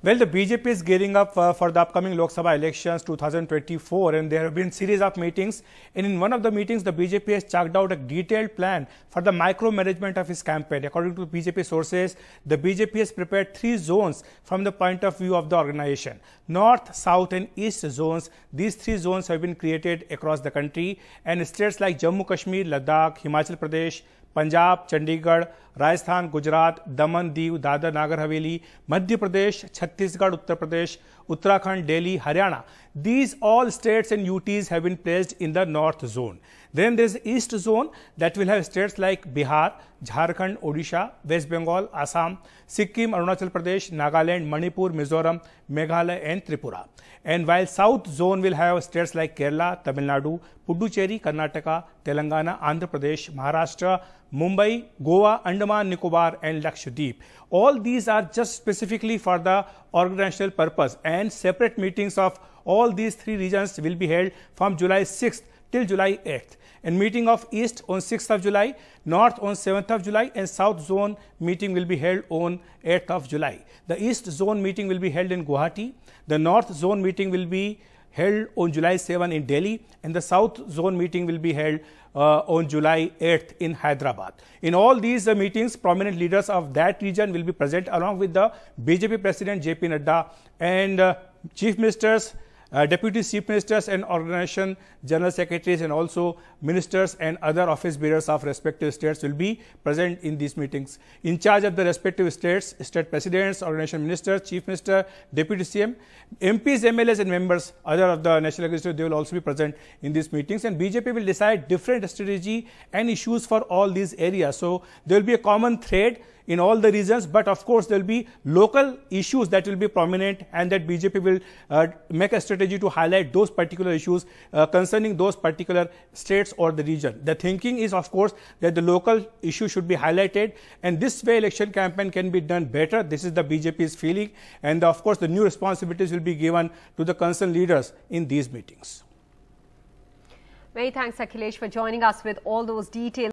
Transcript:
Well, the BJP is gearing up for the upcoming Lok Sabha elections 2024, and there have been series of meetings. And in one of the meetings, the BJP has chalked out a detailed plan for the micromanagement of its campaign. According to BJP sources, the BJP has prepared 3 zones from the point of view of the organization. North, South and East zones. These 3 zones have been created across the country, and states like Jammu Kashmir, Ladakh, Himachal Pradesh, Punjab, Chandigarh, Rajasthan, Gujarat, Daman, Diu, Dadar, Nagar Haveli, Madhya Pradesh, Chhattisgarh, Uttar Pradesh, Uttarakhand, Delhi, Haryana. These all states and UTs have been placed in the North zone. Then there is the East zone that will have states like Bihar, Jharkhand, Odisha, West Bengal, Assam, Sikkim, Arunachal Pradesh, Nagaland, Manipur, Mizoram, Meghalaya and Tripura. And while South zone will have states like Kerala, Tamil Nadu, Puducherry, Karnataka, Telangana, Andhra Pradesh, Maharashtra, Mumbai, Goa, Andaman, Nicobar and Lakshadweep. All these are just specifically for the organizational purpose, and separate meetings of all these 3 regions will be held from July 6th till July 8th. And meeting of East on 6th of July, North on 7th of July and South zone meeting will be held on 8th of July. The East zone meeting will be held in Guwahati. The North zone meeting will be held on July 7 in Delhi, and the South zone meeting will be held on July 8th in Hyderabad. In all these meetings, prominent leaders of that region will be present along with the BJP President JP Nadda and Chief Ministers, Deputy Chief Ministers and Organization General Secretaries, and also Ministers and other office bearers of respective states will be present in these meetings. In charge of the respective states, state presidents, Organization Ministers, Chief Minister, Deputy CM, MPs, MLAs and members, other of the National Executive, they will also be present in these meetings, and BJP will decide different strategy and issues for all these areas. So there will be a common thread in all the regions, but of course there will be local issues that will be prominent, and that BJP will make a strategy to highlight those particular issues concerning those particular states or the region. The thinking is, of course, that the local issue should be highlighted, and this way election campaign can be done better. This is the BJP's feeling, and of course the new responsibilities will be given to the concerned leaders in these meetings. Many thanks, Akhilesh, for joining us with all those details.